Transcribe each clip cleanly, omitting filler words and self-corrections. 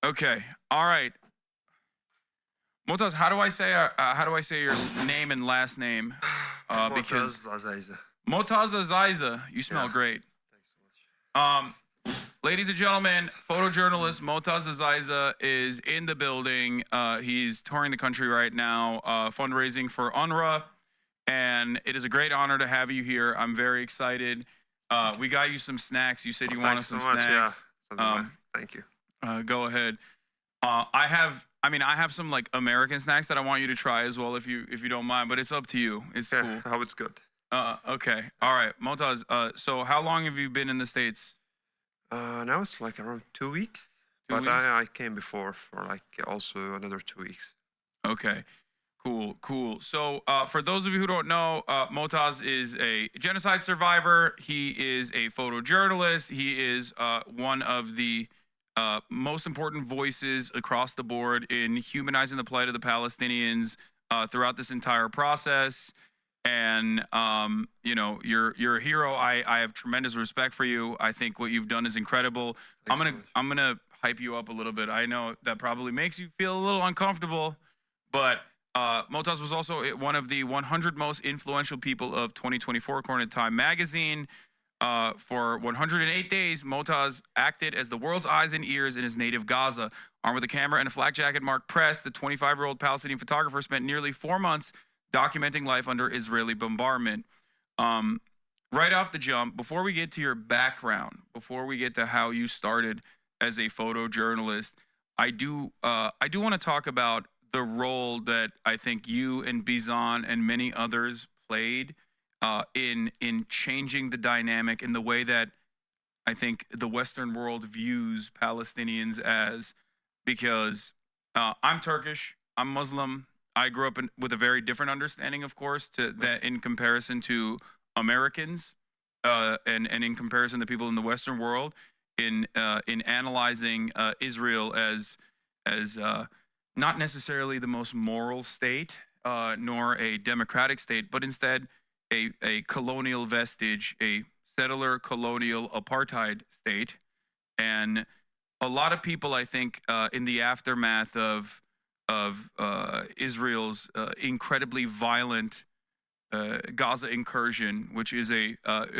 Okay. All right. Motaz, how do I say your name and last name? Because Motaz, Azaiza. Motaz Azaiza, you smell Yeah. great. Thanks so much. Ladies and gentlemen, photojournalist Motaz Azaiza is in the building. He's touring the country right now, fundraising for UNRWA, and it is a great honor to have you here. I'm very excited. We got you some snacks. You said you wanted some snacks. Thank you. Go ahead. I have some like American snacks that I want you to try as well, if you don't mind. But it's up to you. It's Yeah, cool. I hope it's good. Okay. All right, Motaz. So how long have you been in the States? Now it's like around 2 weeks. 2 But weeks? I came before for like also another 2 weeks. Okay. Cool. So, for those of you who don't know, Motaz is a genocide survivor. He is a photojournalist. He is one of the most important voices across the board in humanizing the plight of the Palestinians throughout this entire process. And you're a hero. I have tremendous respect for you. I think what you've done is incredible. Thanks so much. I'm gonna hype you up a little bit. I know that probably makes you feel a little uncomfortable, but Motaz was also one of the 100 most influential people of 2024, according to Time Magazine. For 108 days, Motaz acted as the world's eyes and ears in his native Gaza. Armed with a camera and a flak jacket marked press, the 25-year-old Palestinian photographer spent nearly 4 months documenting life under Israeli bombardment. Right off the jump, before we get to your background, before we get to how you started as a photojournalist, I do want to talk about the role that I think you and Bizan and many others played in changing the dynamic in the way that I think the Western world views Palestinians as, because I'm Turkish, I'm Muslim. I grew up with a very different understanding, of course, to that in comparison to Americans, and in comparison to people in the Western world, in analyzing Israel as not necessarily the most moral state, nor a democratic state, but instead a colonial vestige, a settler colonial apartheid state. And a lot of people, I think, in the aftermath of Israel's incredibly violent Gaza incursion, which is a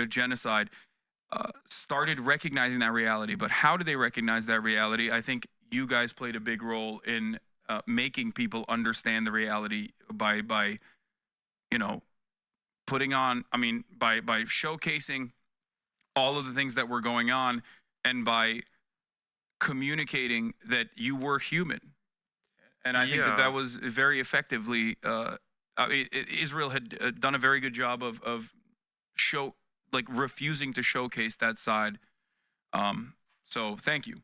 genocide, started recognizing that reality. But how do they recognize that reality? I think you guys played a big role in making people understand the reality by putting on, by showcasing all of the things that were going on, and by communicating that you were human. And I think that was very effectively. Israel had done a very good job of refusing to showcase that side. So thank you.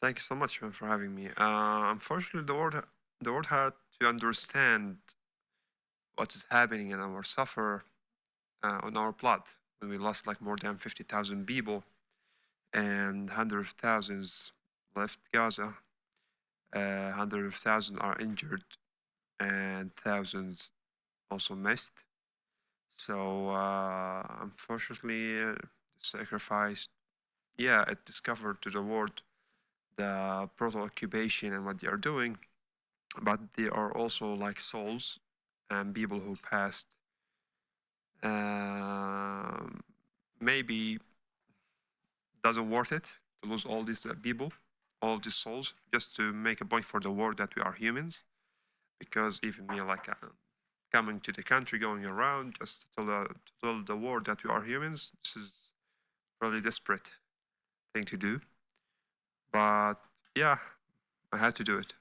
Thank you so much, man, for having me. Unfortunately, the world had to understand what is happening in our suffer on our plot when we lost like more than 50,000 people and hundreds of thousands left Gaza. Hundreds of thousands are injured and thousands also missed. So unfortunately, the sacrifice, it discovered to the world the brutal occupation and what they are doing, but they are also like souls and people who passed. Maybe doesn't worth it to lose all these people, all these souls, just to make a point for the world that we are humans. Because even me, like coming to the country, going around, just to tell the world that we are humans, this is really desperate thing to do. But yeah, I had to do it.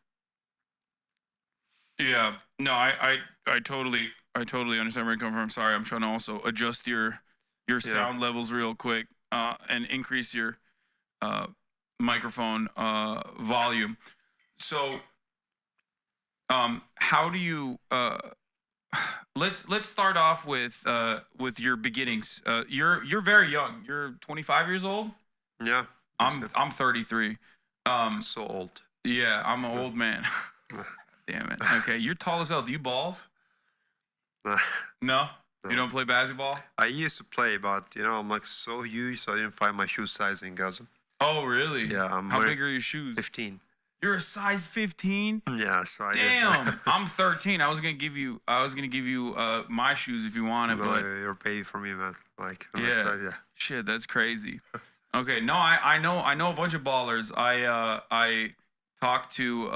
Yeah, no, I totally understand where you're coming from. Sorry, I'm trying to also adjust your sound levels real quick and increase your microphone volume. So, how do you? Let's start off with your beginnings. You're very young. You're 25 years old. Yeah, I'm 33. So old. Yeah, I'm an old man. Damn it. Okay, you're tall as hell. Do you ball? No? You don't play basketball? I used to play, but I'm like so huge, so I didn't find my shoe size in Gaza. Oh, really? Yeah, How big are your shoes? 15. You're a size 15? Yeah, so I Damn. I'm 13. I was gonna give you my shoes if you wanted, no, but you're paying for me, man. Like on the yeah. side, yeah. Shit, that's crazy. Okay, no, I know a bunch of ballers. I talked to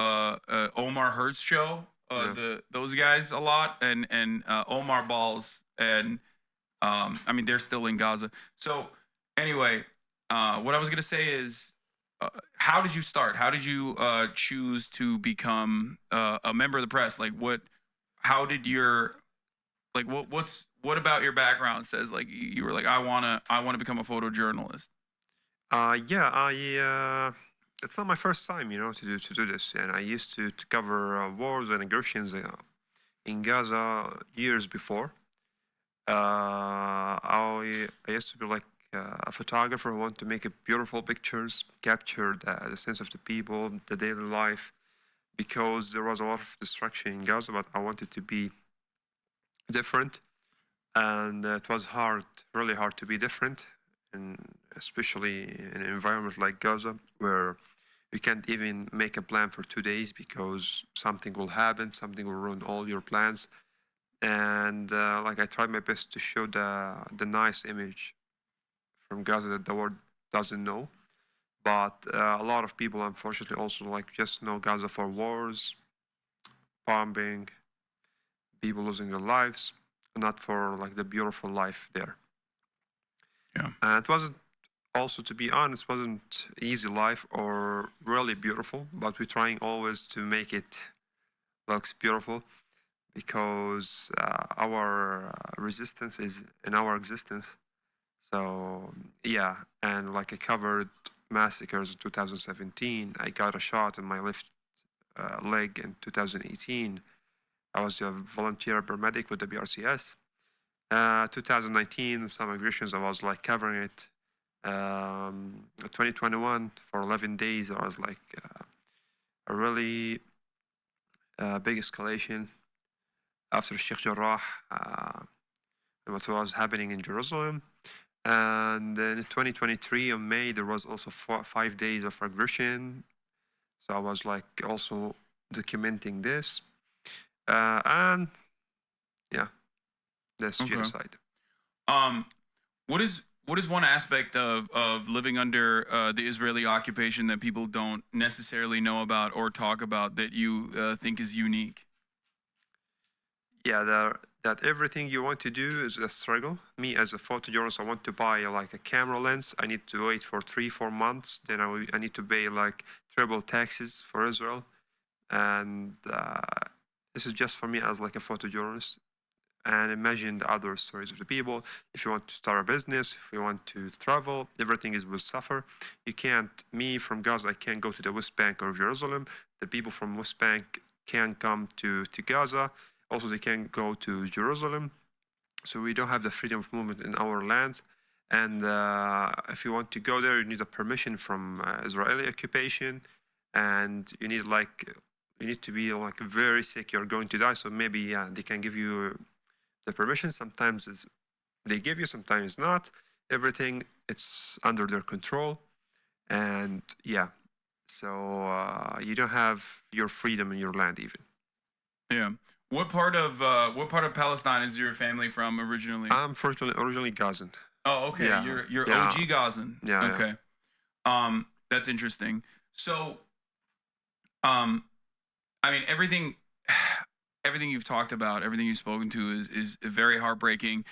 Omar Hertz show, Yeah. those guys a lot, and Omar Balls, and I mean they're still in Gaza. So anyway, what I was gonna say is, how did you start? How did you choose to become a member of the press? Like what? How did your like what about your background says like you were like I wanna become a photojournalist? Yeah, it's not my first time, to do this, and I used to cover wars and aggressions in Gaza years before. I used to be like a photographer who wanted to make beautiful pictures, capture the sense of the people, the daily life, because there was a lot of destruction in Gaza, but I wanted to be different, and it was hard, really hard to be different, and especially in an environment like Gaza, where you can't even make a plan for 2 days because something will happen, something will ruin all your plans. And like I tried my best to show the nice image from Gaza that the world doesn't know. But a lot of people, unfortunately, also like just know Gaza for wars, bombing, people losing their lives, not for like the beautiful life there. Yeah. And it wasn't also, to be honest, wasn't easy life or really beautiful, but we're trying always to make it looks beautiful because our resistance is in our existence. So yeah, and like I covered massacres in 2017. I got a shot in my left leg in 2018. I was a volunteer paramedic with the BRCS. 2019, some aggressions, I was like covering it. 2021 for 11 days, I was like a really big escalation after Sheikh Jarrah, what was happening in Jerusalem. And then in 2023 in May, there was also 5 days of aggression. So I was like also documenting this. And yeah, that's Okay. genocide. Um, what is one aspect of living under the Israeli occupation that people don't necessarily know about or talk about that you think is unique? Yeah, that everything you want to do is a struggle. Me as a photojournalist, I want to buy like a camera lens. I need to wait for 3 4 months. Then I need to pay like triple taxes for Israel, and this is just for me as like a photojournalist. And imagine the other stories of the people. If you want to start a business, if you want to travel, everything is will suffer. You can't. Me from Gaza, I can't go to the West Bank or Jerusalem. The people from West Bank can't come to Gaza. Also, they can't go to Jerusalem. So we don't have the freedom of movement in our lands. And if you want to go there, you need a permission from Israeli occupation, and you need to be like very sick. You're going to die. So maybe they can give you the permission. Sometimes they give you, sometimes not. Everything it's under their control, and yeah. So you don't have your freedom in your land even. Yeah. What part of Palestine is your family from originally? I'm originally Gazan. Oh, okay. Yeah, You're yeah, OG Gazan. yeah, yeah. Okay. That's interesting. So, um, I mean, everything you've talked about, everything you've spoken to is very heartbreaking.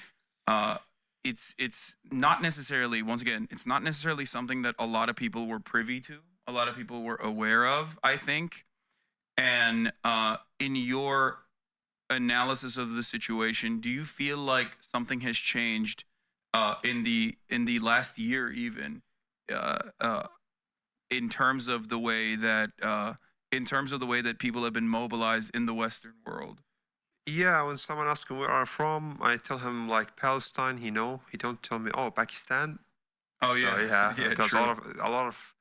Uh, it's not necessarily, once again, it's not necessarily something that a lot of people were privy to, a lot of people were aware of, I think. And in your analysis of the situation, do you feel like something has changed in the last year, even uh, uh, in terms of the way that people have been mobilized in the Western world? Yeah, when someone asks me where I'm from, I tell him like Palestine. He don't tell me, oh, Pakistan. Oh So yeah, yeah, yeah, because true. a lot of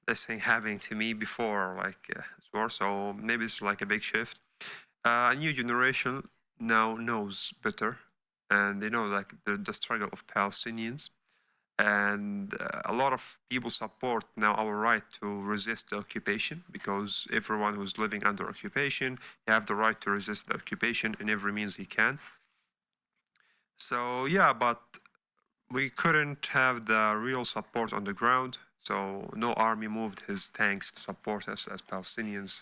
this thing happening to me before like this war. So maybe it's like a big shift. A new generation now knows better, and they know like the struggle of Palestinians. and a lot of people support now our right to resist the occupation, because everyone who's living under occupation, you have the right to resist the occupation in every means he can. So yeah, but we couldn't have the real support on the ground. So no army moved his tanks to support us as Palestinians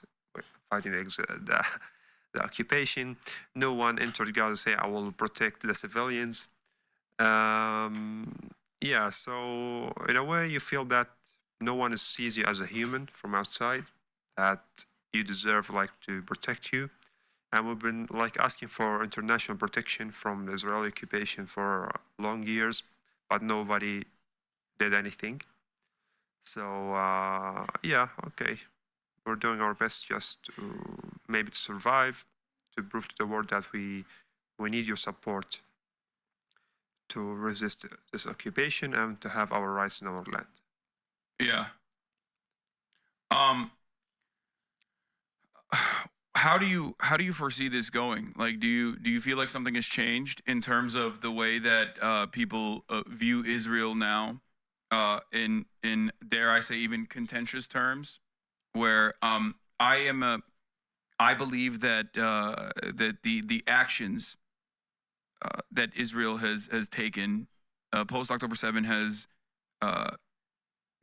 fighting the occupation. No one entered Gaza to say, I will protect the civilians. Yeah, so in a way, you feel that no one sees you as a human from outside, that you deserve like to protect you. And we've been like asking for international protection from the Israeli occupation for long years, but nobody did anything. So yeah, okay, we're doing our best just to maybe to survive, to prove to the world that we need your support to resist this occupation and to have our rights in our land. Yeah. How do you foresee this going? Like, do you feel like something has changed in terms of the way that people view Israel now, in dare I say even contentious terms, where I believe that that the actions that Israel has taken post October 7 has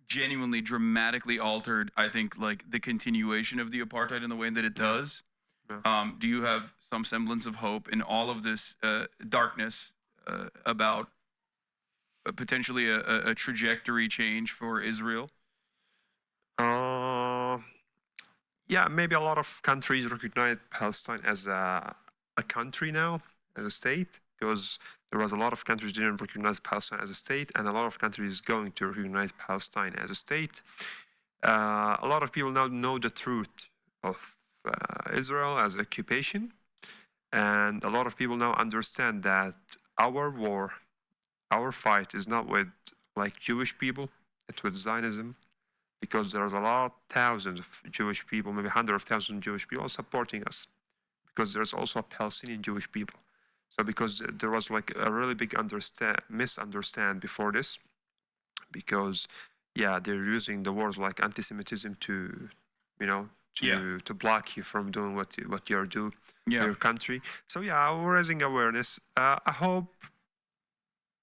genuinely dramatically altered, I think, like the continuation of the apartheid in the way that it does. Yeah. Do you have some semblance of hope in all of this darkness about potentially a trajectory change for Israel? Yeah, maybe a lot of countries recognize Palestine as a country now, as a state, because there was a lot of countries didn't recognize Palestine as a state, and a lot of countries going to recognize Palestine as a state. A lot of people now know the truth of Israel as occupation, and a lot of people now understand that our war, our fight is not with like Jewish people, it's with Zionism, because there's a lot, thousands of Jewish people, maybe hundreds of thousands of Jewish people supporting us, because there's also Palestinian Jewish people. So because there was like a really big misunderstand before this, because yeah, they're using the words like anti-Semitism to, you know, to block you from doing what you're doing in your country. So yeah, we're raising awareness. I hope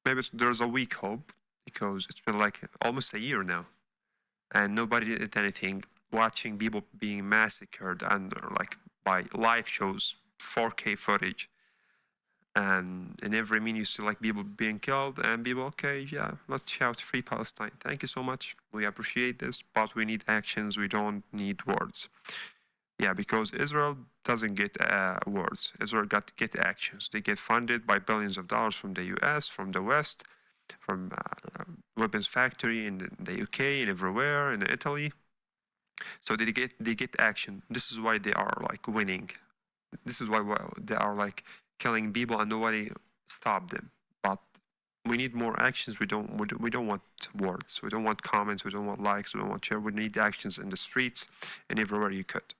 maybe there's a weak hope, because it's been like almost a year now, and nobody did anything. Watching people being massacred and like by live shows, 4K footage, and in every minute you see like people being killed, and people, okay, yeah, let's shout free Palestine. Thank you so much. We appreciate this, but we need actions. We don't need words. Yeah, because Israel doesn't get words. Israel get actions. They get funded by billions of dollars from the U.S., from the West, from weapons factory in the UK and everywhere in Italy. So they get action. This is why they are like winning. This is why they are like killing people and nobody stopped them. But we need more actions. We don't want words. We don't want comments. We don't want likes. We don't want share. We need actions in the streets and everywhere you could.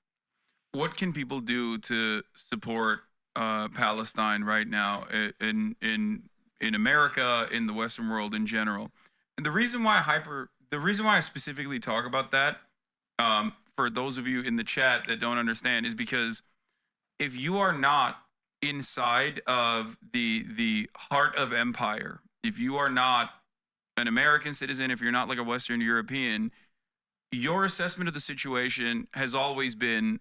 What can people do to support Palestine right now in America, in the Western world in general? And the reason why I specifically talk about that, for those of you in the chat that don't understand, is because if you are not inside of the heart of empire, if you are not an American citizen, if you're not like a Western European, your assessment of the situation has always been,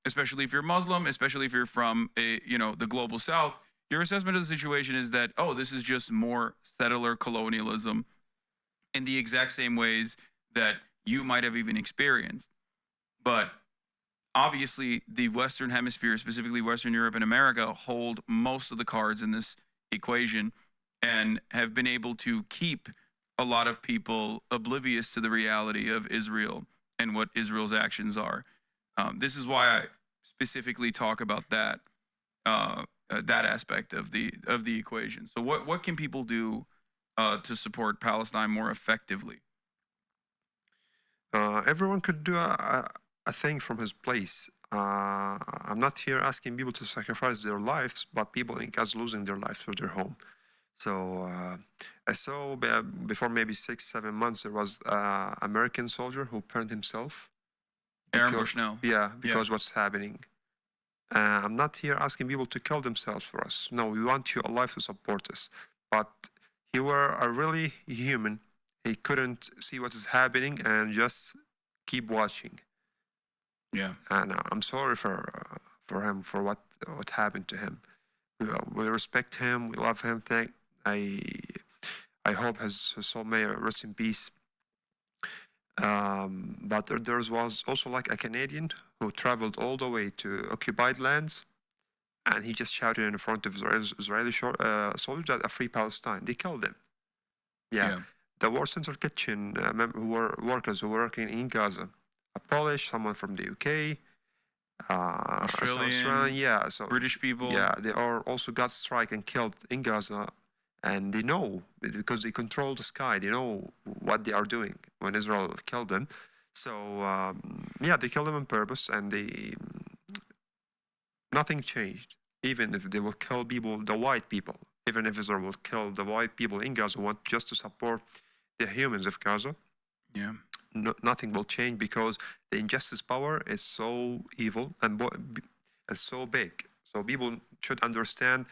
especially if you're Muslim, especially if you're from the global South, your assessment of the situation is that, oh, this is just more settler colonialism in the exact same ways that you might have even experienced. But obviously, the Western Hemisphere, specifically Western Europe and America, hold most of the cards in this equation and have been able to keep a lot of people oblivious to the reality of Israel and what Israel's actions are. This is why I specifically talk about that aspect of the equation. So, what can people do to support Palestine more effectively? Everyone could do a thing from his place. I'm not here asking people to sacrifice their lives, but people in Gaza losing their lives for their home. So I saw before maybe 6-7 months there was American soldier who burned himself. Aaron Because, Bushnell. yeah, because what's happening. I'm not here asking people to kill themselves for us. No, we want you alive to support us. But he were a really human. He couldn't see what is happening and just keep watching. Yeah. And I'm sorry for him for what happened to him. We respect him. We love him. I hope his soul may rest in peace. But there was also like a Canadian who traveled all the way to occupied lands, and he just shouted in front of Israeli soldiers that a free Palestine. They killed him. Yeah. The War Center Kitchen workers who were working in Gaza, a Polish, someone from the UK, Australian, yeah, so British people. yeah, they are also got strike and killed in Gaza, and they know because they control the sky. They know what they are doing when Israel killed them. So yeah, they killed them on purpose, and nothing changed. Even if they will kill people, the white people, even if Israel will kill the white people in Gaza, want just to support the humans of Gaza. Yeah. Nothing will change because the injustice power is so evil and so big. So people should understand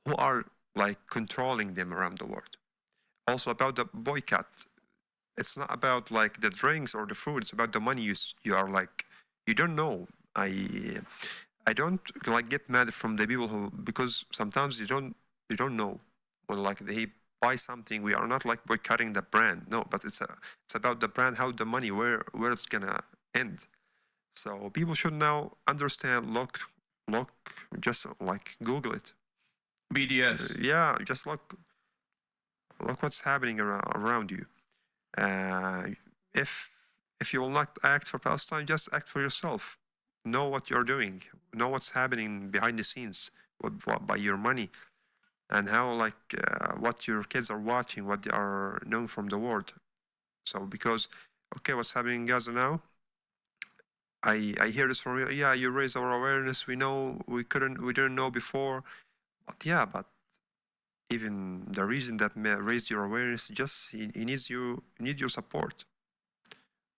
who are like controlling them around the world. Also about the boycott, it's not about like the drinks or the food. It's about the money you are like you don't know. I don't like get mad from the people who because sometimes you don't know when like they buy something. We are not like boycotting the brand, no, but it's about the brand, how the money where it's gonna end. So people should now understand. Look, just like Google it. BDS. Yeah, just look what's happening around you. Uh, if you will not act for Palestine, just act for yourself. Know what you're doing. Know what's happening behind the scenes by your money, and how like what your kids are watching, what they are known from the world. So because okay, what's happening in Gaza now? I hear this from you. Yeah, you raise our awareness. We know we didn't know before, but yeah, but even the reason that raised your awareness, just he needs he needs your support.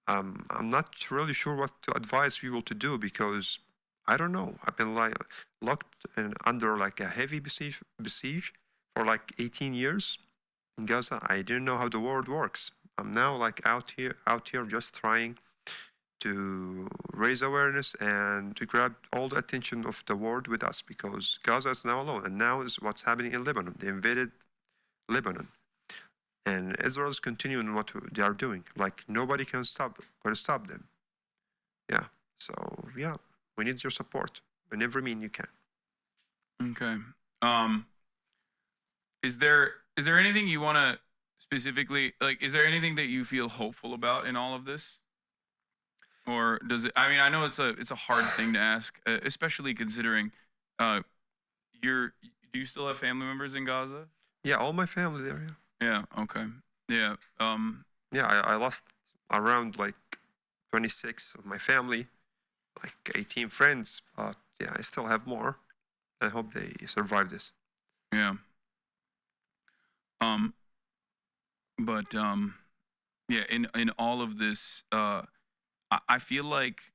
I'm not really sure what to advise people to do because I don't know. I've been like locked under like a heavy besiege for like 18 years in Gaza. I didn't know how the world works. I'm now like out here just trying to raise awareness and to grab all the attention of the world with us because Gaza is now alone. And now is what's happening in Lebanon. They invaded Lebanon. And Israel is continuing what they are doing. Like nobody can stop them. Yeah. So yeah, we need your support in every mean you can. Okay. Is there anything you want to specifically like? Is there anything that you feel hopeful about in all of this? Or does it? I mean, I know it's a hard thing to ask, especially considering, do you still have family members in Gaza? Yeah, all my family there. Yeah. Yeah. Okay. Yeah. Yeah, I lost around like 26 of my family, like 18 friends, but yeah, I still have more. I hope they survive this. Yeah. But yeah. In all of this, I feel like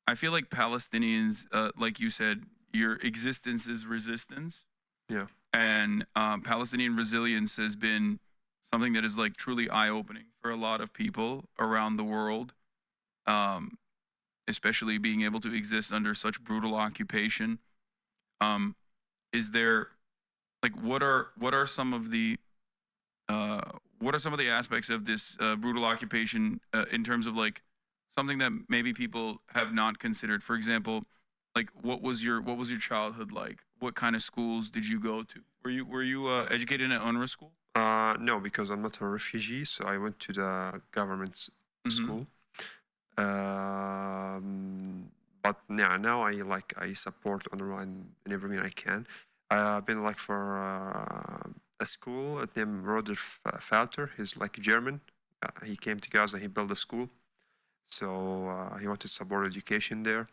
Palestinians, like you said, your existence is resistance. Yeah. And Palestinian resilience has been something that is like truly eye-opening for a lot of people around the world, especially being able to exist under such brutal occupation. Is there like what are some of the aspects of this brutal occupation in terms of like something that maybe people have not considered? For example, like what was your childhood like? What kind of schools did you go to? Were you educated in an UNRWA school? No, because I'm not a refugee, so I went to the government's school. But yeah, now I support UNRWA in every mean I can. I've been like for a school named Rodolf Falter. He's like German. He came to Gaza. He built a school, so he wanted to support education there.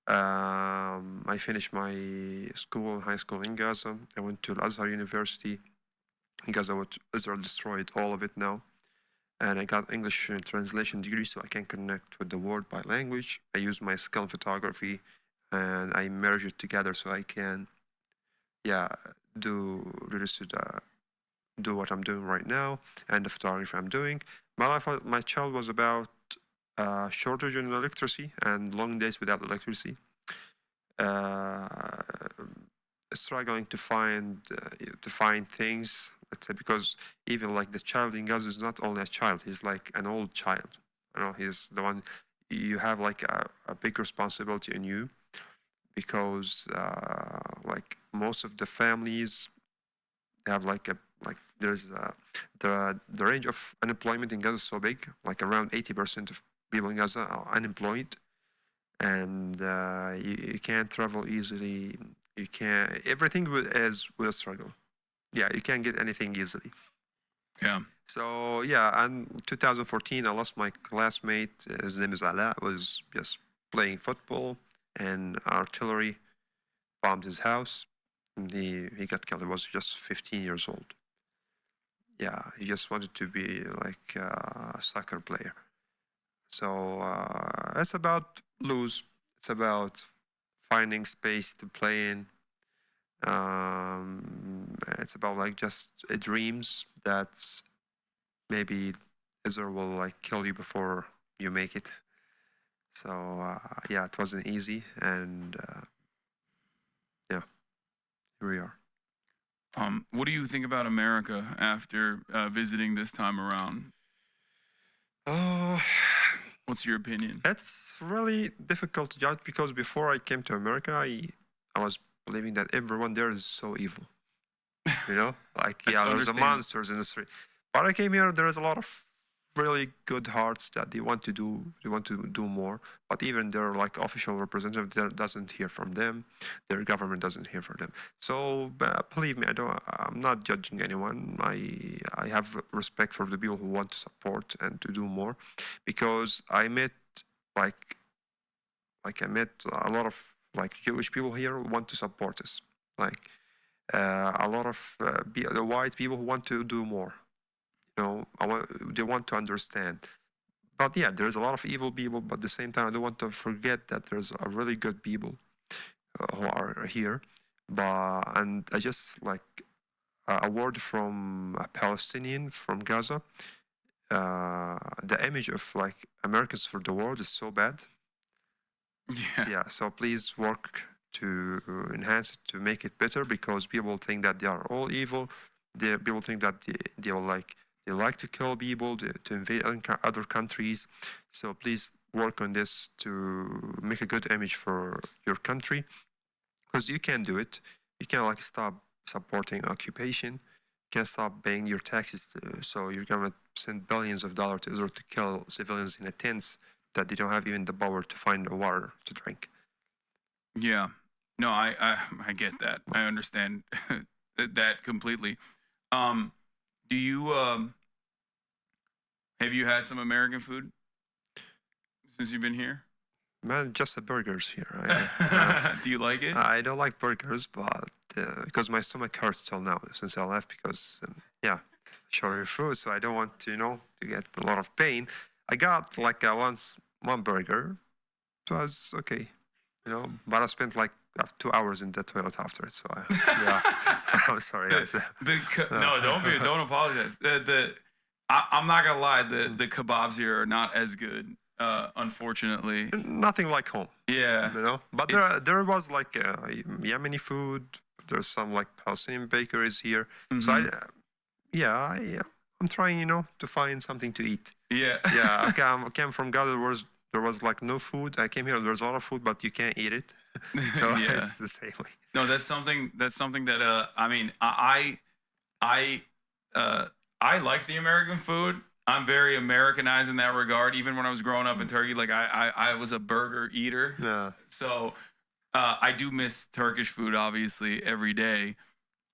I finished my school, high school in Gaza. I went to Al-Azhar University in Gaza, which Israel destroyed all of it now. And I got English translation degree, so I can connect with the world by language. I use my skill in photography, and I merge it together so I can, do do what I'm doing right now and the photography I'm doing. My life, my child was about shortage in electricity and long days without electricity. Uh, Struggling to find things. Let's say because even like the child in Gaza is not only a child; he's like an old child. You know, he's the one you have like a big responsibility in you because like most of the families have like there's the range of unemployment in Gaza is so big, like around 80% of people in Gaza are unemployed, and you can't travel easily. You can't everything with a struggle. Yeah, you can't get anything easily. Yeah. So yeah, and 2014, I lost my classmate. His name is Ala. Was just playing football, and artillery bombed his house. And he got killed. He was just 15 years old. Yeah, he just wanted to be like a soccer player. So it's about lose. It's about finding space to play in. It's about like just dreams that maybe Israel will like kill you before you make it. So yeah, it wasn't easy, and yeah, here we are. What do you think about America after visiting this time around? Oh, What's your opinion? it's really difficult to judge because before I came to America, I was believing that everyone there is so evil. You know, like That's yeah, there's the understandable. monsters in the street. But I came here, there is a lot of really good hearts that they want to do more. But even their like official representative there doesn't hear from them. Their government doesn't hear from them. So believe me, I'm not judging anyone. I have respect for the people who want to support and to do more, because I met like I met a lot of like Jewish people here who want to support us. Like a lot of the white people who want to do more. You know, they want to understand. But yeah, there's a lot of evil people, but at the same time, I don't want to forget that there's a really good people who are here. And I just like a word from a Palestinian from Gaza. The image of like Americans for the world is so bad. Yeah. Yeah, so please work to enhance it, to make it better, because people think that they are all evil. People think that they like to kill people, to invade other countries. So please work on this to make a good image for your country, because you can do it. You can like stop supporting occupation. You can stop paying your taxes. So you're gonna send billions of dollars to Israel to kill civilians in a tents that they don't have even the power to find a water to drink. Yeah. No, I get that. I understand that completely. Do you have you had some American food since you've been here? Man, just the burgers here. Do you like it? I don't like burgers, but because my stomach hurts till now since I left, because yeah, shortage of food, so I don't want to to get a lot of pain. I got like one burger. It was okay, but I spent like 2 hours in the toilet after it. So yeah, so I'm sorry. Guys. No, don't apologize. I'm not gonna lie. The kebabs here are not as good, unfortunately. Nothing like home. Yeah. But there was like Yemeni food. There's some like Palestinian bakeries here. So I'm trying, to find something to eat. Yeah. Yeah, I came from Gaza. There was like no food. I came here. There's a lot of food, but you can't eat it. So Yeah. it's the same way. No, that's something that I mean, I like the American food. I'm very Americanized in that regard. Even when I was growing up in Turkey, like I was a burger eater. Yeah. So I do miss Turkish food obviously every day,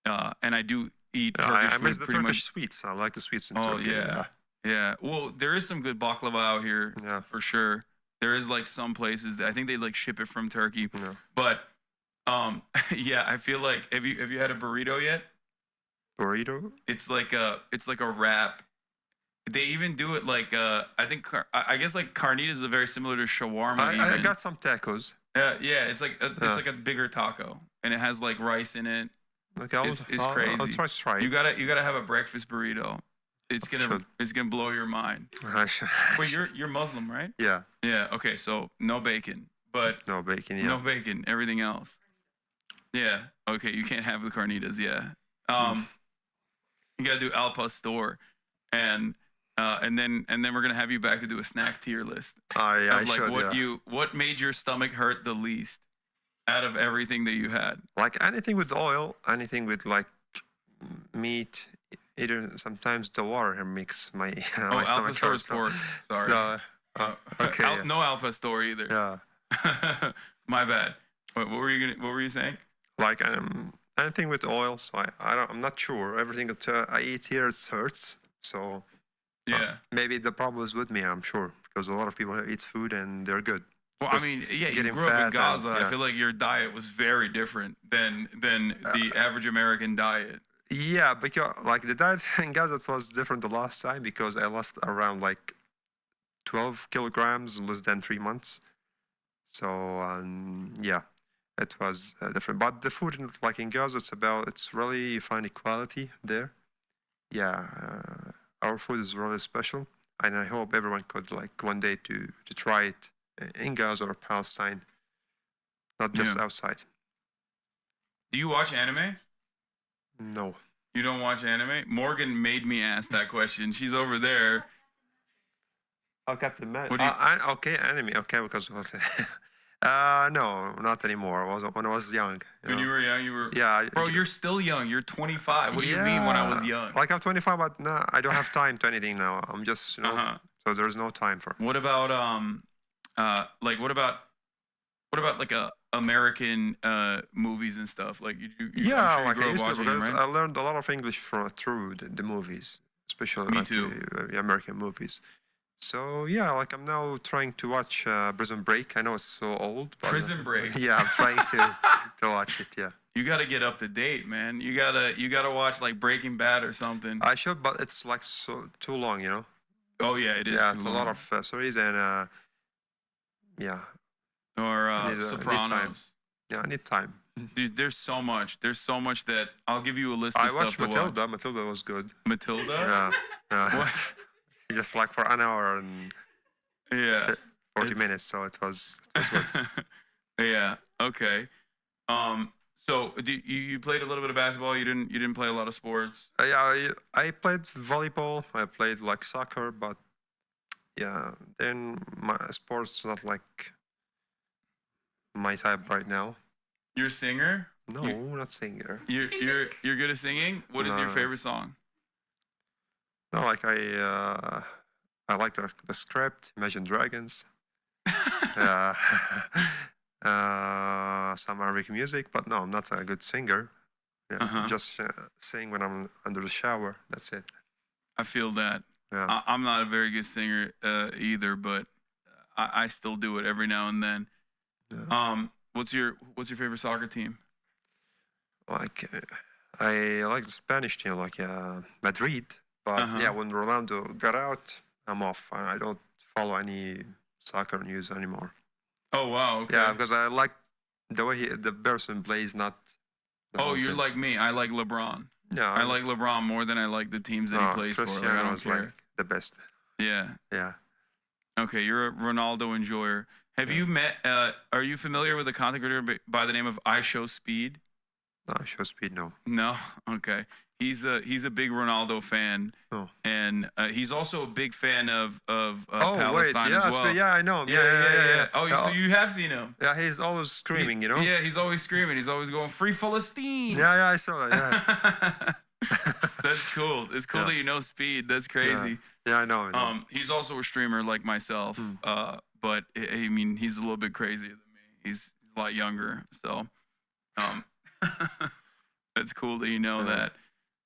and I do eat Turkish I food miss the pretty Turkish much. sweets. I like the sweets in Oh Turkey. yeah, yeah. Well, there is some good baklava out here, Yeah. for sure. There is like some places that I think they like ship it from Turkey. No. But yeah, I feel like have you had a burrito yet? Burrito? It's like a wrap. They even do it like I think I guess like carnitas are very similar to shawarma. I Even. got some tacos. Yeah, it's like a bigger taco, and it has like rice in it. Okay, It's I'll crazy. try it. You gotta have a breakfast burrito. It's Should. gonna blow your mind. I should. Wait, you're Muslim, right? Yeah, Yeah. Okay, so no bacon, but no bacon. Yeah. no bacon. Everything else. Yeah. Okay, you can't have the carnitas. Yeah. You gotta do al pastor, and then we're gonna have you back to do a snack tier list I of like should. what made your stomach hurt the least out of everything that you had. Like anything with oil, anything with like meat. Either sometimes the water here makes my my Al stomach pastor hurt. is pork. Sorry. So, okay. Yeah. No al pastor either. Yeah. My bad. What were you saying? Like anything with oil. So I'm not sure. Everything that I eat here hurts. So Yeah. maybe the problem is with me. I'm sure because a lot of people eat food and they're good. Well, Just I mean, yeah, you getting grew up in fat and- Gaza. yeah. I feel like your diet was very different than the average American diet. Yeah, because like the diet in Gaza was different the last time because I lost around like 12 kilograms in less than 3 months. So yeah, it was different. But the food like in Gaza, it's really you find equality there. Yeah, our food is really special, and I hope everyone could like one day to try it in Gaza or Palestine, not just Yeah. outside. Do you watch anime? No. You don't watch anime? Morgan made me ask that question. She's over there. Oh, Captain America. What do you- Okay, anime. Okay, because no, not anymore. When I was young. When you were young, you were. Yeah. Bro, you're still young. You're 25. What do you mean when I was young? Like I'm 25, but no, I don't have time to anything now. I'm just Uh-huh. so there's no time for. What about like what about like American movies and stuff? Like I'm Yeah, sure you like grew I up used to. watching them, Because right? I learned a lot of English through the movies, especially Me like too. the American movies. So yeah, like I'm now trying to watch Prison Break. I know it's so old. But, Prison Break. Yeah, I'm trying to watch it. Yeah, You got to get up to date, man. You gotta watch like Breaking Bad or something. I should, but it's like so too long, you know. Oh yeah, it is. Yeah, too it's long. a lot of series and yeah, Or I need time. Sopranos. yeah, I need time. Dude, there's so much. There's so much that I'll give you a list of I stuff watched to watch. Matilda. Matilda was good. Matilda? Yeah, yeah. What? Just like for an hour and Yeah. 40 It's- minutes, so it was good. Yeah. Okay. So you played a little bit of basketball. You didn't play a lot of sports. Yeah, I played volleyball. I played like soccer, but yeah, then my sports not like my type right now. You're a singer. No, not singer. You're good at singing. What is your No. favorite song? No, like I like the script, Imagine Dragons. uh, some Arabic music, but no, I'm not a good singer. Yeah, Uh-huh. just sing when I'm under the shower. That's it. I feel that. Yeah. I'm not a very good singer either, but I still do it every now and then. Yeah. What's your favorite soccer team? Like I like the Spanish team, like Madrid. But Uh-huh. yeah, when Ronaldo got out, I'm off. I don't follow any soccer news anymore. Oh wow. Okay. Yeah, because I like the way the person plays, not. the Oh, whole you're thing. like me. I like LeBron. Yeah, I like LeBron more than I like the teams that he plays for. Like, I Cristiano don't is care. like the best. Yeah. Yeah. Okay, you're a Ronaldo enjoyer. Have Yeah. you met? Are you familiar with a content creator by the name of I Show Speed? No, show speed, no. No. Okay. He's a big Ronaldo fan, Oh. and he's also a big fan of Oh wait, Palestine yeah, as well. yeah, I know him. Yeah. Oh, Yeah, so you have seen him? yeah, he's always screaming, you know. Yeah, he's always screaming. He's always going free Palestine. Yeah, I saw that. Yeah, That's cool. It's cool Yeah. that you know Speed. That's crazy. yeah, I know him. He's also a streamer like myself. But I mean, he's a little bit crazier than me. He's a lot younger. So, that's cool that you know Yeah.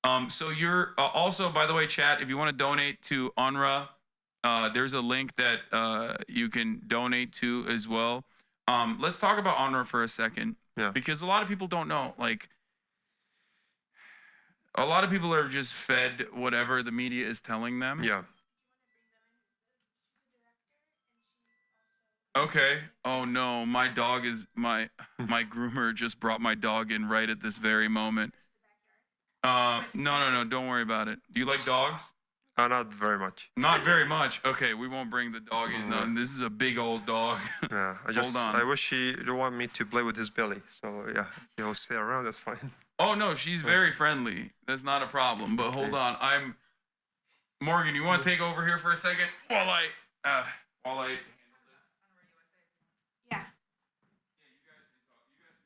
that. So you're also, by the way, chat, if you want to donate to UNRWA, There's a link that you can donate to as well. Let's talk about UNRWA for a second, because a lot of people don't know. Like, a lot of people are just fed whatever the media is telling them. Yeah. Okay. Oh no, my dog is my groomer just brought my dog in right at this very moment. No, don't worry about it. Do you like dogs? Not very much. Not very much. Okay, we won't bring the dog in. No, this is a big old dog. Yeah, Hold on. I wish he don't want me to play with his belly. So yeah, he'll stay around. That's fine. Oh no, she's very friendly. That's not a problem. But hold on, Morgan. You want to take over here for a second while I handle this? Yeah.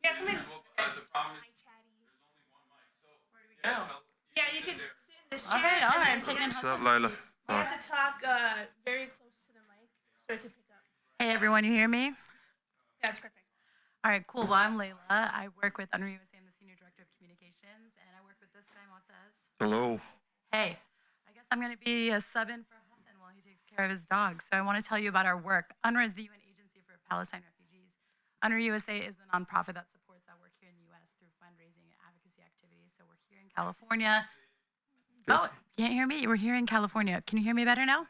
Yeah, come in. The problem is there's only one mic. So Yeah, you can sit in this chair. All right, and then I'm taking. What's up, Layla? You have to talk very close to the mic so to pick up. Hey, everyone, you hear me? That's perfect. All right, cool. Well, I'm Layla. I work with UNRWA USA. I'm the Senior Director of Communications, and I work with this guy, Motaz. Hello. Hey, I guess I'm going to be a sub-in for Hasan while he takes care of his dog. So I want to tell you about our work. UNRWA is the UN Agency for Palestine Refugees. UNRWA USA is the nonprofit that supports our work here in the U.S. through fundraising and advocacy activities. So we're here in California. Oh, you can't hear me? We're here in California. Can you hear me better now?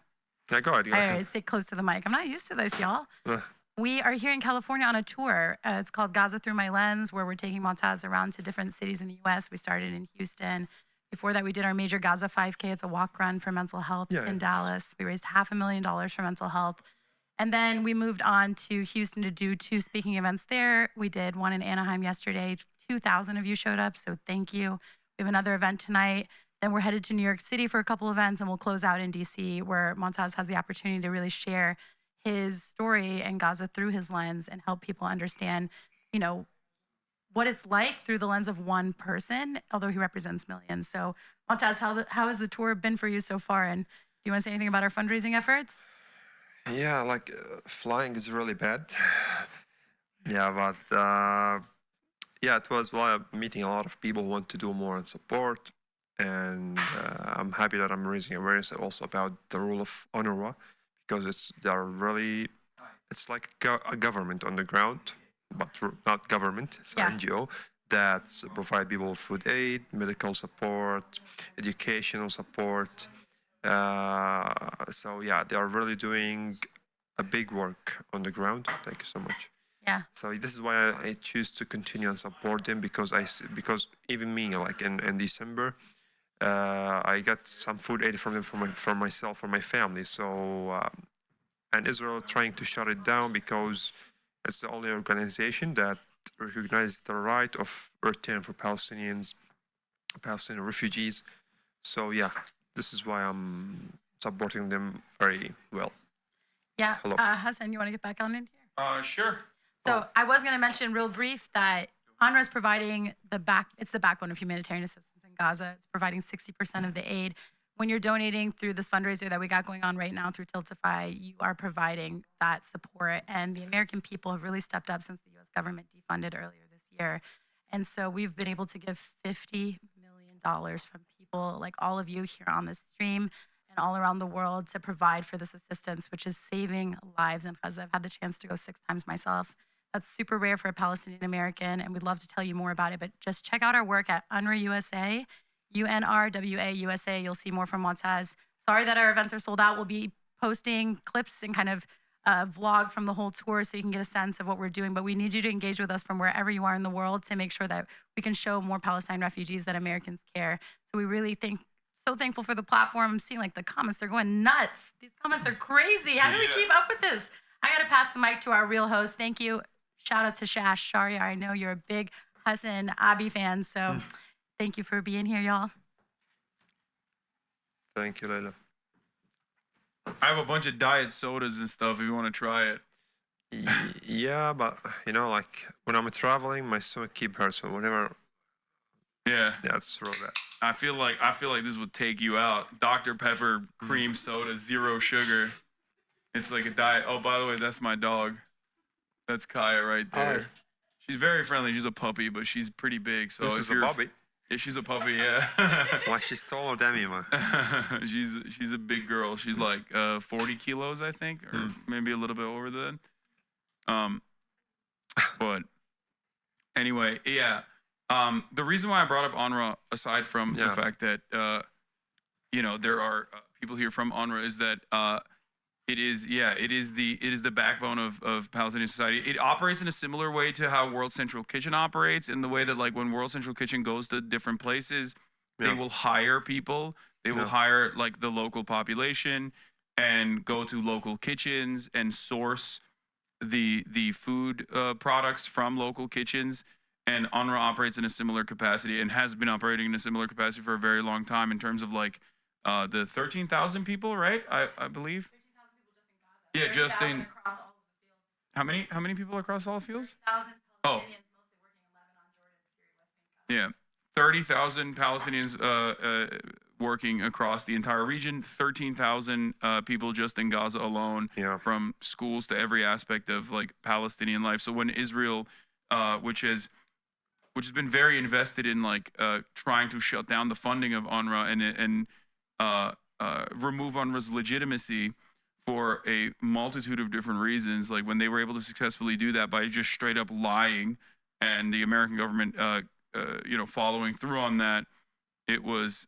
Yeah, go ahead. Go All ahead. right, stay close to the mic. I'm not used to this, y'all. Uh, We are here in California on a tour. It's called Gaza Through My Lens, where we're taking Motaz around to different cities in the U.S. We started in Houston. Before that, we did our major Gaza 5K. It's a walk run for mental health in Dallas. We raised $500,000 for mental health. And then we moved on to Houston to do 2 speaking events there. We did one in Anaheim yesterday. 2,000 of you showed up, so thank you. We have another event tonight. Then we're headed to New York City for a couple events, and we'll close out in D.C., where Motaz has the opportunity to really share his story in Gaza through his lens and help people understand, you know, what it's like through the lens of one person, although he represents millions. So, Motaz, how has the tour been for you so far? And do you want to say anything about our fundraising efforts? yeah, like flying is really bad. Yeah, but yeah, it was while meeting a lot of people who want to do more and support. And I'm happy that I'm raising awareness also about the role of UNRWA, because it's like a government on the ground, but not government. It's an NGO that provide people with food aid, medical support, educational support. So yeah, they are really doing a big work on the ground. Thank you so much. Yeah. So this is why I choose to continue and support them, because because even me, like in December, I got some food aid from them, for myself, for my family. So and Israel trying to shut it down because it's the only organization that recognizes the right of return for Palestinian refugees. So yeah, this is why I'm supporting them very well. Yeah. Hello. Hasan, you want to get back on in here? Sure. So I was going to mention real brief that UNRWA is providing it's the backbone of humanitarian assistance in Gaza. It's providing 60% of the aid. When you're donating through this fundraiser that we got going on right now through Tiltify, you are providing that support. And the American people have really stepped up since the U.S. government defunded earlier this year. And so we've been able to give $50 million from people like all of you here on this stream and all around the world to provide for this assistance, which is saving lives in Gaza. I've had the chance to go 6 times myself. That's super rare for a Palestinian American, and we'd love to tell you more about it. But just check out our work at UNRWA USA, UNRWA USA. You'll see more from Motaz. Sorry that our events are sold out. We'll be posting clips and kind of vlog from the whole tour so you can get a sense of what we're doing. But we need you to engage with us from wherever you are in the world to make sure that we can show more Palestine refugees that Americans care. So we really so thankful for the platform. I'm seeing like the comments, they're going nuts. These comments are crazy. How do we keep up with this? I got to pass the mic to our real host. Thank you. Shout out to Shash. Sharia, I know you're a big Hasanabi fan, so thank you for being here, y'all. Thank you, Layla. I have a bunch of diet sodas and stuff if you want to try it. Yeah, but you know, like when I'm traveling, my stomach keep hurts. So whenever, Yeah. it's real bad. I feel like this would take you out. Dr. Pepper cream soda, 0 sugar. It's like a diet. Oh, by the way, that's my dog. That's Kaya right there. Hi. She's very friendly. She's a puppy, but she's pretty big. So This if is a you're Bobby. Yeah, she's a puppy. Yeah. Why she's taller than me, man. she's a big girl. She's like 40 kilos, I think, or maybe a little bit over that. But anyway, yeah. The reason why I brought up UNRWA, aside from the fact that there are people here from UNRWA, is that it is the backbone of Palestinian society. It operates in a similar way to how World Central Kitchen operates, in the way that like when World Central Kitchen goes to different places, they will hire people. They will hire like the local population and go to local kitchens and source the food products from local kitchens. And UNRWA operates in a similar capacity and has been operating in a similar capacity for a very long time in terms of like the 13,000 people, right? I believe. 13,000 people just in Gaza. Yeah, just in. Across all of the fields. How many people across all the fields? 30,000 Palestinians, mostly working in Lebanon, Jordan, Syria, West Bank. Yeah, 30,000 Palestinians working across the entire region. 13,000 people just in Gaza alone, from schools to every aspect of like Palestinian life. So when Israel, which has been very invested in like trying to shut down the funding of UNRWA and remove UNRWA's legitimacy for a multitude of different reasons, like when they were able to successfully do that by just straight up lying, and the American government, following through on that, it was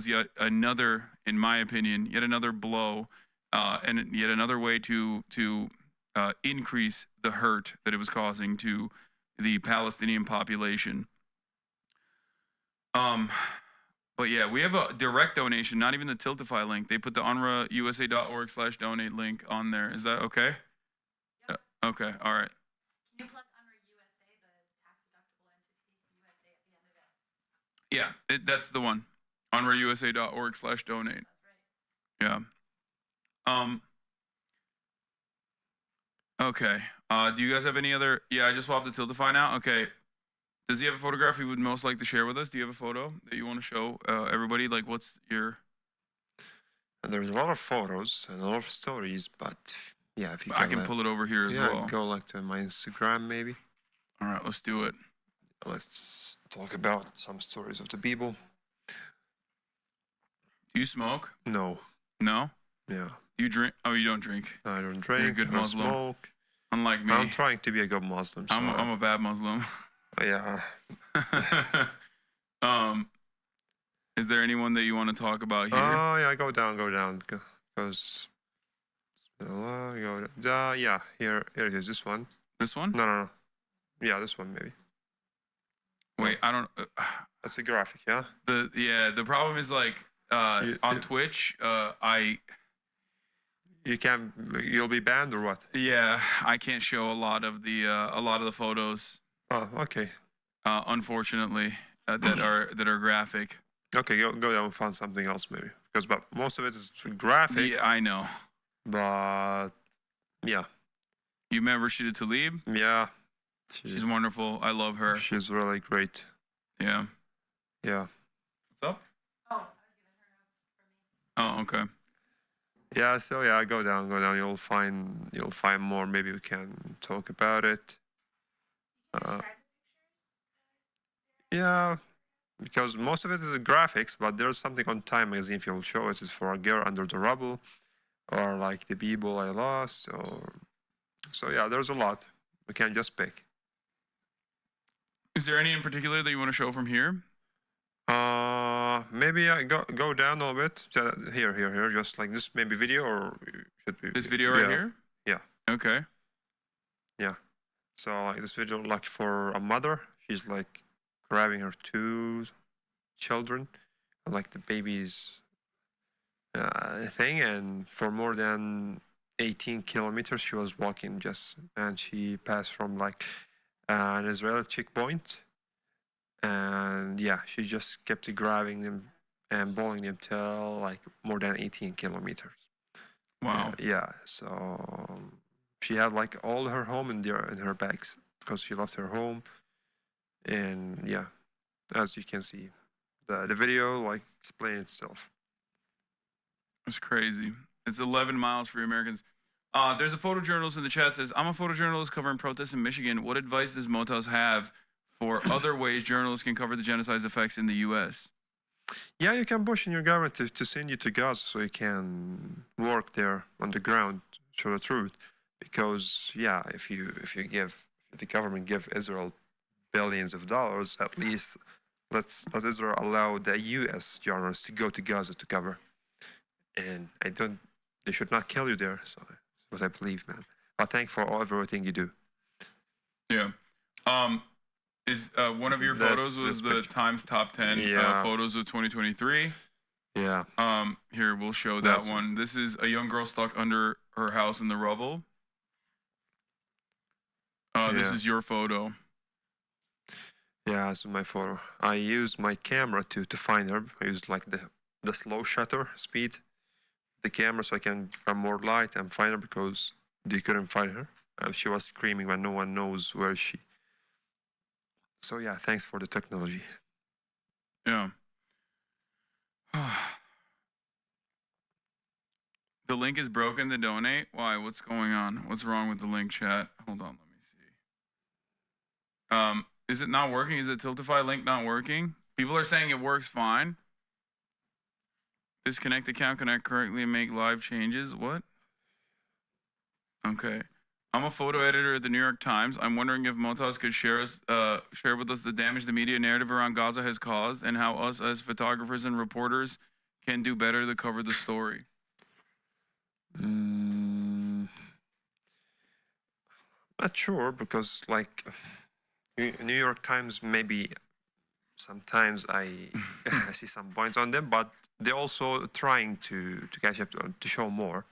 yet another, in my opinion, yet another blow, and yet another way to increase the hurt that it was causing to the Palestinian population. But yeah, we have a direct donation, not even the Tiltify link. They put the unrwausa.org/donate link on there. Is that okay? Yep. Okay, all right. Can you plug UNRWA USA, the tax-deductible entity USA at the end of it? Yeah, that's the one. unrwausa.org/donate. That's right. Yeah. Okay. Do you guys have any other? Yeah, I just swapped the Tiltify now. Okay. Does he have a photograph he would most like to share with us? Do you have a photo that you want to show everybody? Like, what's your? There's a lot of photos and a lot of stories, but yeah, if you I can pull it over here as well. Go like to my Instagram maybe. All right, let's do it. Let's talk about some stories of the people. Do you smoke? No. No? Yeah. You drink? Oh, you don't drink. I don't drink. You're a good Muslim. Smoke. Unlike me. I'm trying to be a good Muslim. So I'm a bad Muslim. Yeah. Is there anyone that you want to talk about here? Oh yeah, go down. Because yeah, here it is. This one. This one? No. Yeah, this one maybe. Wait, I don't. That's a graphic, yeah. The problem is like on Twitch, you'll be banned or what? Yeah, I can't show a lot of the photos. Oh, okay. Unfortunately, that are graphic. Okay, go down and find something else maybe, but most of it is graphic. Yeah, I know. But yeah. You remember Rashida Tlaib? Yeah. She's wonderful. I love her. She's really great. Yeah. Yeah. What's up? Oh, I was giving her notes for me. Oh, okay. Yeah, so yeah, go down. You'll find more. Maybe we can talk about it. Yeah, because most of it is graphics, but there's something on Time magazine. If you'll show it, is for a girl under the rubble, or like the people I lost, or so yeah. There's a lot. We can't just pick. Is there any in particular that you want to show from here? Maybe I go down a little bit. Here. Just like this, maybe video, or should be this video right here. Yeah. Okay. Yeah. So like this video, like for a mother, she's like grabbing her 2 children, and like the baby's thing, and for more than 18 kilometers she was walking and she passed from like an Israeli checkpoint, and yeah, she just kept grabbing them and bowling them till like more than 18 kilometers. Wow. Yeah, so she had like all her home in her bags because she lost her home. And yeah, as you can see, the video like explains itself. It's crazy. It's 11 miles for you Americans. There's a photojournalist in the chat that says, I'm a photojournalist covering protests in Michigan. What advice does Motaz have for other ways journalists can cover the genocide's effects in the U.S. Yeah, you can push in your government to send you to Gaza so you can work there on the ground, show the truth. Because yeah, if the government give Israel billions of dollars, at least let Israel allow the U.S. journalists to go to Gaza to cover. And they should not kill you there. So that's what I believe, man. But thank for everything you do. Yeah. Is one of your photos was the picture. Times top 10 Yeah. photos of 2023? Yeah. Here we'll show that That's it. one. This is a young girl stuck under her house in the rubble. This Yeah. is your photo. Yeah, this is my photo. I used my camera to find her. I used like the slow shutter speed, the camera, so I can have more light and find her because they couldn't find her. She was screaming, but no one knows where is she. So yeah, thanks for the technology. Yeah. The link is broken to donate. Why? What's going on? What's wrong with the link, chat? Hold on, let me see. Is it not working? Is the Tiltify link not working? People are saying it works fine. Disconnect account, connect correctly, and make live changes. What? Okay. I'm a photo editor at the New York Times. I'm wondering if Motaz could share with us the damage the media narrative around Gaza has caused and how us as photographers and reporters can do better to cover the story. Not sure because like New York Times maybe sometimes I I see some points on them, but they're also trying to catch up to show more.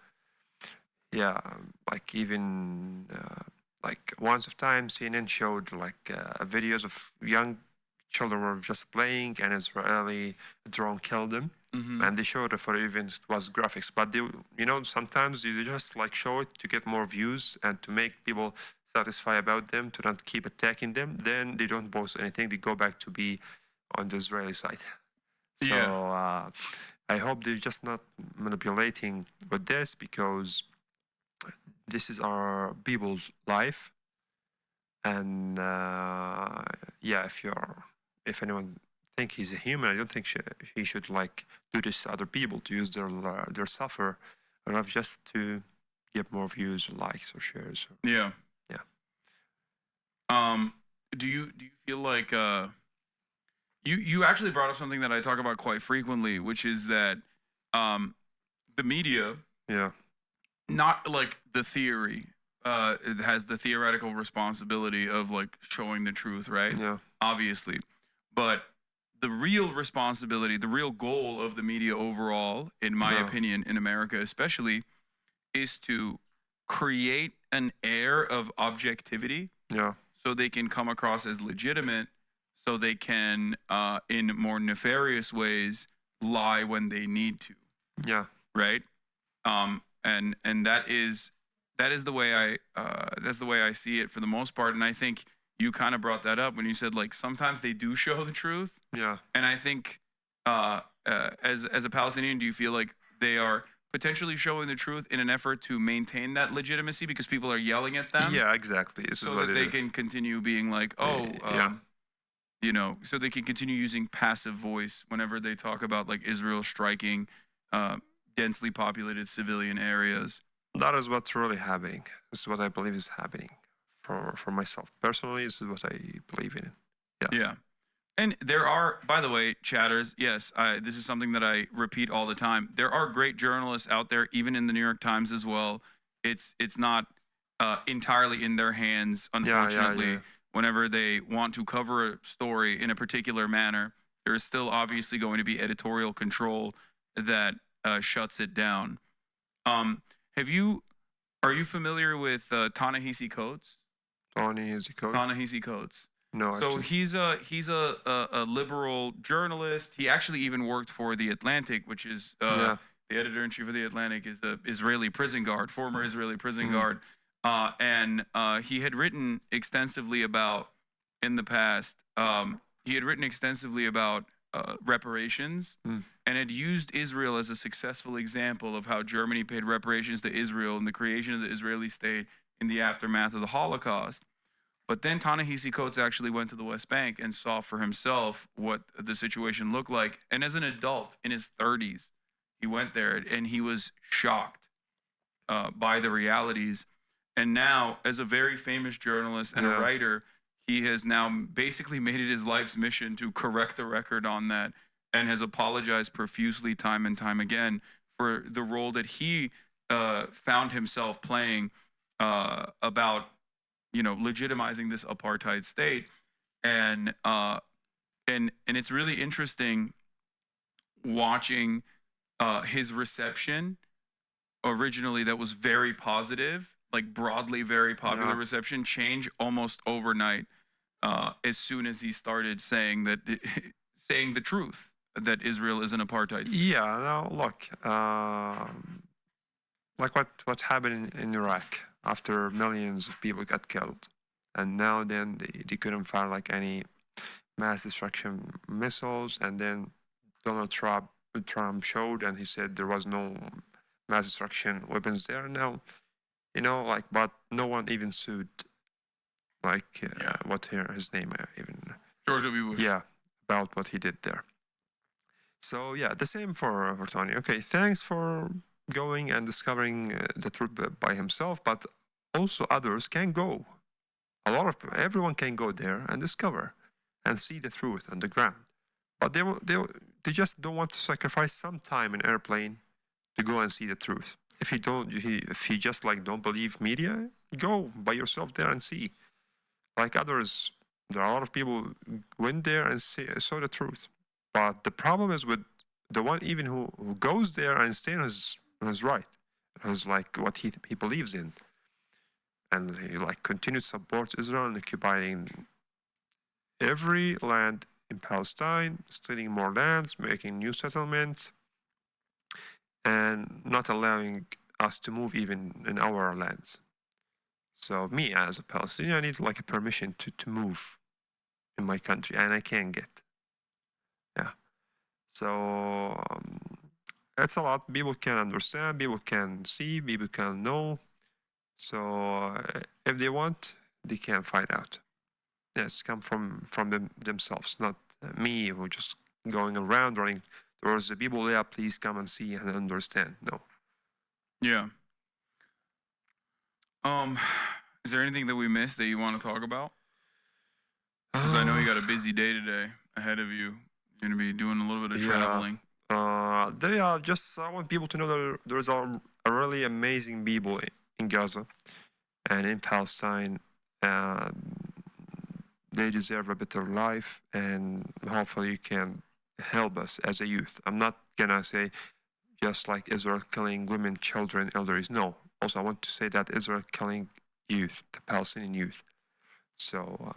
Yeah, like even like once of time CNN showed like videos of young children were just playing and Israeli drone killed them. And they showed it for even it was graphics, but they, sometimes you just like show it to get more views and to make people satisfied about them, to not keep attacking them. Then they don't post anything. They go back to be on the Israeli side. So I hope they're just not manipulating with this because this is our people's life. And yeah, if anyone think he's a human, I don't think he should like do this to other people to use their suffer, enough just to get more views, or likes, or shares. Yeah. Yeah. Do you feel like you actually brought up something that I talk about quite frequently, which is that the media, Yeah. not like the theory, it has the theoretical responsibility of like showing the truth, right? Yeah. Obviously, but the real responsibility, the real goal of the media overall, in my Yeah. opinion, in America especially, is to create an air of objectivity Yeah. so they can come across as legitimate, so they can, in more nefarious ways, lie when they need to, Yeah. right? And that is the way I see it for the most part. And I think you kind of brought that up when you said like sometimes they do show the truth. Yeah. And I think as a Palestinian, do you feel like they are potentially showing the truth in an effort to maintain that legitimacy because people are yelling at them? Yeah. Exactly. This So is what that it they is. can continue being like, oh, Yeah. so they can continue using passive voice whenever they talk about like Israel striking densely populated civilian areas. That is what's really happening. This is what I believe is happening for myself personally. This is what I believe in. Yeah. And there are, by the way, chatters, yes, this is something that I repeat all the time. There are great journalists out there, even in the New York Times as well. It's not entirely in their hands, unfortunately. Yeah. Whenever they want to cover a story in a particular manner, there is still obviously going to be editorial control that shuts it down. Are you familiar with Ta-Nehisi Coates? Ta-Nehisi Coates? Ta-Nehisi Coates. No. So Actually. he's a liberal journalist. He actually even worked for The Atlantic, which is Yeah. the editor-in-chief of The Atlantic is the Israeli prison guard, former Israeli prison Mhm. guard. And he had written extensively about, in the past, reparations Mm. and had used Israel as a successful example of how Germany paid reparations to Israel in the creation of the Israeli state in the aftermath of the Holocaust. But then Ta-Nehisi Coates actually went to the West Bank and saw for himself what the situation looked like. And as an adult in his 30s, he went there and he was shocked by the realities. And now, as a very famous journalist and a writer, he has now basically made it his life's mission to correct the record on that, and has apologized profusely time and time again for the role that he found himself playing about, legitimizing this apartheid state. And it's really interesting watching his reception. Originally, that was very positive, like broadly very popular reception, change almost overnight as soon as he started saying the truth that Israel is an apartheid state. Yeah, now look, like what happened in Iraq after millions of people got killed, and now then they couldn't fire like any mass destruction missiles, and then Donald Trump showed and he said there was no mass destruction weapons there. Now, but no one even sued, like his name even George W. Bush. Yeah, about what he did there. So yeah, the same for Tony. Okay, thanks for going and discovering the truth by himself, but also others can go. Everyone can go there and discover and see the truth on the ground. But they just don't want to sacrifice some time in airplane to go and see the truth. If you just don't believe media, go by yourself there and see. Like others, there are a lot of people went there and saw the truth. But the problem is with the one even who goes there and stays on his right, who's like what he believes in, and he continues to support Israel and occupying every land in Palestine, stealing more lands, making new settlements, and not allowing us to move even in our lands. So me as a Palestinian, I need a permission to move in my country, and I can't get. Yeah. So it's a lot. People can understand, people can see, people can know. So if they want, they can find out. Yeah, it's come from themselves, not me who just going around running towards the people. Yeah, please come and see and understand. No. Yeah. Is there anything that we missed that you want to talk about? Because I know you got a busy day today ahead of you. You're gonna be doing a little bit of traveling. I want people to know that there's a really amazing people in Gaza and in Palestine. They deserve a better life, and hopefully you can help us as a youth. I'm not gonna say just like Israel killing women, children, elders. No. Also, I want to say that Israel killing youth, the Palestinian youth. So,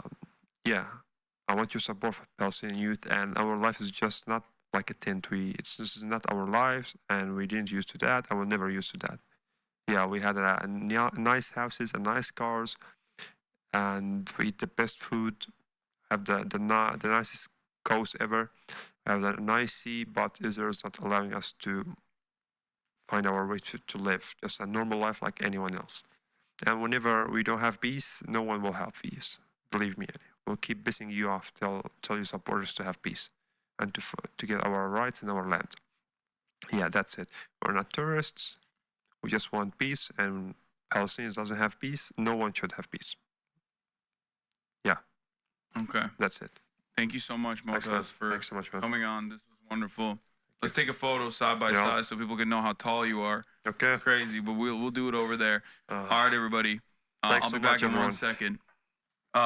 I want your support for Palestinian youth, and our life is just not like a tent. This is not our lives, and we didn't used to that. I will never used to that. Yeah, we had nice houses and nice cars, and we eat the best food, have the nicest coast ever, have a nice sea, but Israel is not allowing us to find our way to live just a normal life like anyone else. And whenever we don't have peace, no one will have peace. Believe me, we'll keep pissing you off till you support us to have peace and to get our rights in our land. Yeah, that's it. We're not terrorists. We just want peace, and Palestinians doesn't have peace. No one should have peace. Yeah. Okay. That's it. Thank you so much, Motaz, for Thanks so much, man. coming on. This was wonderful. Let's take a photo side by side so people can know how tall you are. Okay. It's crazy, but we'll do it over there. All right, everybody. I'll so be back much, in everyone. 1 second.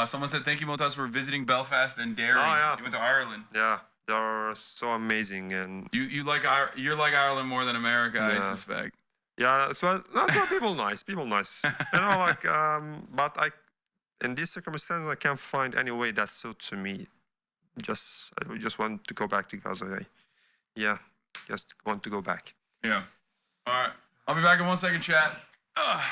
Someone said thank you, Motaz, for visiting Belfast and Derry. Oh, yeah. You went to Ireland. Yeah, they're so amazing, and You're like Ireland more than America, I Yeah. suspect. yeah, people nice, but in these circumstances, I can't find any way that suits me. I just want to go back to Gaza. Yeah, just want to go back. Yeah. All right. I'll be back in 1 second, chat. Ugh.